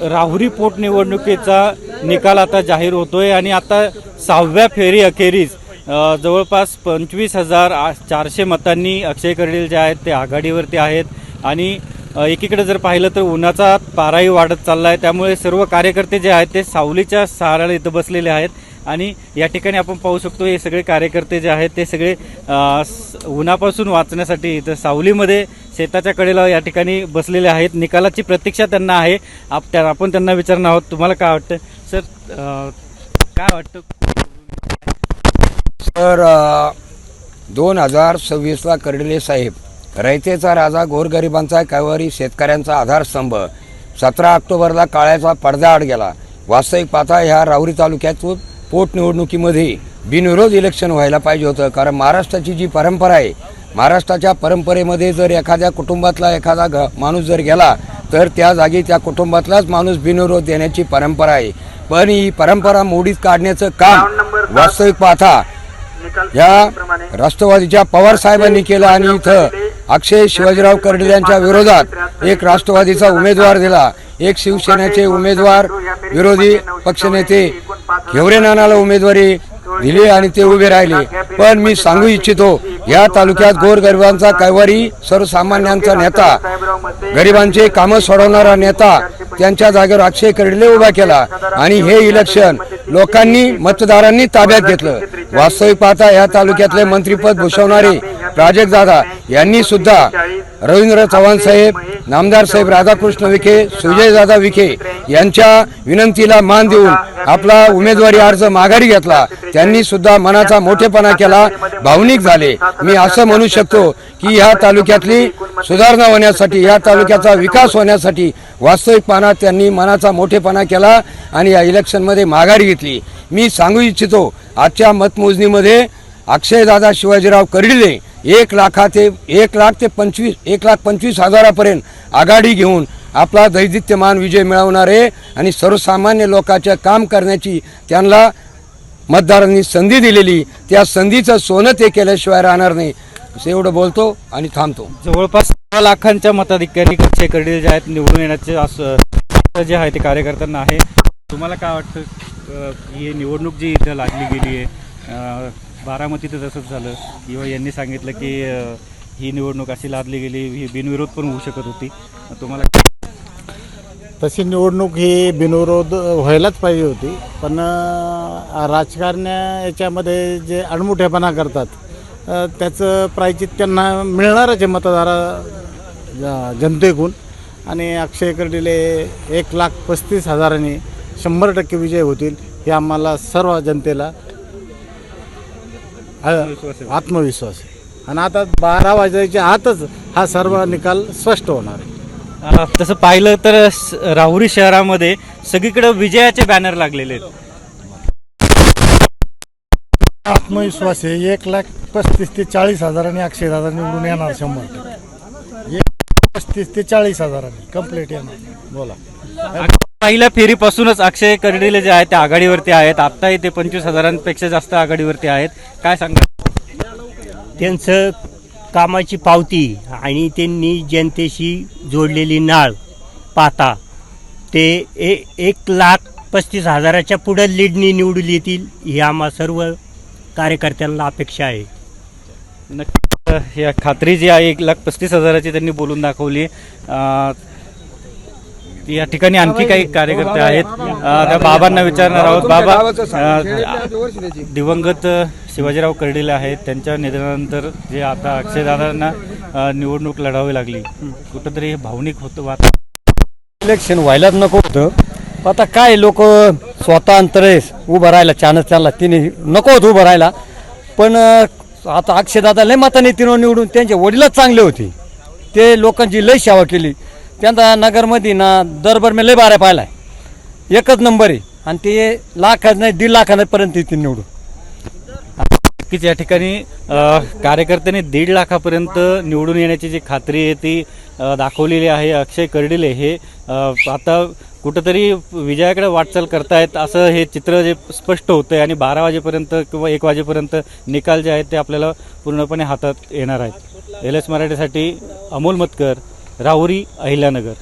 राहुरी पोटनिवडणुकीचा निकाल आता जाहीर होतोय आणि आता 6व्या फेरी अखेरीस जवळपास 25,400 मतांनी अक्षय कर्डिले जे आहेत ते आघाडीवरती आहेत आणि एकीकडे जर पाहिलं तर उन्हाचा पाराही वाढत चालला आहे। त्यामुळे सर्व कार्यकर्ते जे आहेत ते सावलीच्या सहाऱ्याला इथं बसलेले आहेत आणि या ठिकाणी आपण पाहू शकतो हे सगळे कार्यकर्ते जे आहेत ते सगळे उन्हापासून वाचण्यासाठी इथं सावलीमध्ये शेताच्या कडेला या ठिकाणी बसलेले आहेत। निकालाची प्रतीक्षा त्यांना आहे। आपण त्यांना विचारणार आहोत, तुम्हाला काय वाटतं सर, काय वाटतं सर? 2026ला कर्डिले साहेब रयतेचा राजा, गोरगरिबांचा कैवारी, शेतकऱ्यांचा आधारस्तंभ 17 ऑक्टोबरला काळ्याचा पडदा आड गेला। वास्तविक पाहता ह्या राहुरी तालुक्यातून पोटनिवडणुकीमध्ये बिनविरोध इलेक्शन व्हायला पाहिजे होतं, कारण महाराष्ट्राची जी परंपरा आहे, महाराष्ट्राच्या परंपरेमध्ये जर एखाद्या कुटुंबातला एखादा माणूस जर गेला तर त्या जागी त्या कुटुंबातलाच माणूस बिनविरोध देण्याची परंपरा आहे। पण ही परंपरा मोडीत काढण्याचं काम वास्तविक पाहता या राष्ट्रवादीच्या पवार साहेबांनी केलं आणि इथं अक्षय शिवाजीराव कर्डिले यांच्या विरोधात एक राष्ट्रवादीचा उमेदवार दिला, एक शिवसेनेचे उमेदवार विरोधी पक्षनेते घेवरे नानाला उमेदवारी दिली आणि ते उभे राहिले। पण मी सांगू इच्छितो, या तालुक्यात गोरगरिबांचा कैवारी, सर्वसामान्यांचा नेता, गरिबांचे कामं सोडवणारा नेता त्यांच्या जागेवर अक्षय कर्डिले उभा केला आणि हे इलेक्शन लोकांनी, मतदारांनी ताब्यात घेतलं। वास्तविक पाहता या तालुक्यातले मंत्रीपद भूषवणारे प्राजक्तदादा यांनी सुद्धा रवींद्र चव्हाण साहेब, नामदार साहेब राधाकृष्ण विखे, सुजयदादा विखे यांच्या विनंतीला मान देऊन आपला उमेदवारी अर्ज माघारी घेतला। त्यांनी सुद्धा मनाचा मोठेपणा केला, भावनिक झाले। मी असं म्हणू शकतो की या तालुक्यातली सुधारणा होण्यासाठी, या तालुक्याचा विकास होण्यासाठी वास्तविक पाहता त्यांनी मनाचा मोठेपणा केला आणि या इलेक्शनमध्ये माघारी घेतली। मी सांगू इच्छितो, आजच्या मतमोजणीमध्ये अक्षयदादा शिवाजीराव कर्डिले 1,00,000 ते 1,25,000 आघाडी घेऊन आपला दैदित्यमान विजय मिळवणारे आणि सर्वसामान्य लोकांचे काम करण्याची त्यांना मतदारांनी संधी दिलेली, त्या संधीचं सोनं ते केल्याशिवाय राहणार नाही, असं एवढं बोलतो आणि थांबतो। जवळपास 6 लाखांच्या मताधिकारी अक्षय कर्डिले जे आहेत निवडून येण्याचे असं जे आहे ते कार्यकर्त्यांना आहे। तुम्हाला काय वाटतं ही निवडणूक जी इथं लागली गेली आहे, बारामतीत तसंच झालं किंवा यांनी सांगितलं की ही निवडणूक अशी लादली गेली, ही बिनविरोध पण होऊ शकत होती, तुम्हाला तशी निवडणूक ही बिनविरोध व्हायलाच पाहिजे होती, पण राजकारण याच्यामध्ये जे अडमुठेपणा करतात त्याचं प्रायचित्त त्यांना मिळणारच आहे मतदारा जनतेकडून। आणि अक्षय कर्डिले 1,35,000 100% विजय होतील हे आम्हाला सर्व जनतेला आत्मविश्वास आहे। आणि आता 12 वाजायच्या आतच हा सर्व निकाल स्पष्ट होणार आहे। तसं पाहिलं तर राहुरी शहरामध्ये सगळीकडे विजयाचे बॅनर लागलेले आहेत। आत्मविश्वास आहे, 1,35,000 ते 40,000 अक्षयदादा निवडून येणार 100%। 35,000 ते 40,000 कंप्लीट येणार। बोला, पहिल्या फेरीपासूनच अक्षय कर्डिले जे आहेत ते आघाडीवरती आहेत, आत्ताही ते 25,000पेक्षा जास्त आघाडीवरती आहेत, काय सांगा? त्यांचं कामाची पावती आणि त्यांनी जनतेशी जोडलेली नाळ पाहता ते 1,35,000 पुढे लीडनी निवडून येतील ही आम्हा सर्व कार्यकर्त्यांना अपेक्षा आहे। नक्की या खात्री जी आहे 1,35,000ची त्यांनी बोलून दाखवली। या ठिकाणी आणखी काही कार्यकर्ते आहेत, त्या बाबांना विचारणार आहोत। बाबा, दिवंगत शिवाजीराव कर्डिले आहेत, त्यांच्या निधनानंतर जे आता अक्षयदादांना निवडणूक लढावी लागली, कुठंतरी हे भावनिक होतं वातावरण। इलेक्शन व्हायलाच नको होतं, आता काय लोक स्वतः अंतरेस उभं राहायला चान्स त्यांना, तिने नको होतं उभं राहायला, पण आता अक्षयदादा लय मताने तिनं निवडून, त्यांचे वडीलच चांगले होते, ते लोकांची लय सेवा केली, त्यांचा नगरमध्ये ना दरबार मी लय बाऱ्या पाहिला आहे, एकच नंबर आहे आणि ते लाखात नाही 1.5 लाखापर्यंत येतील निवडून। नक्कीच या ठिकाणी कार्यकर्त्यांनी 1.5 लाखापर्यंत निवडून येण्याची जी खात्री आहे ती दाखवलेली आहे। अक्षय कर्डिले हे आता कुठंतरी विजयाकडे वाटचाल करतायत असं हे चित्र जे स्पष्ट होतंय आणि 12 वाजेपर्यंत किंवा 1 वाजेपर्यंत निकाल जे आहेत ते आपल्याला पूर्णपणे हातात येणार आहेत। LS मराठीसाठी अमोल मतकर, राहुरी, अहिल्यानगर।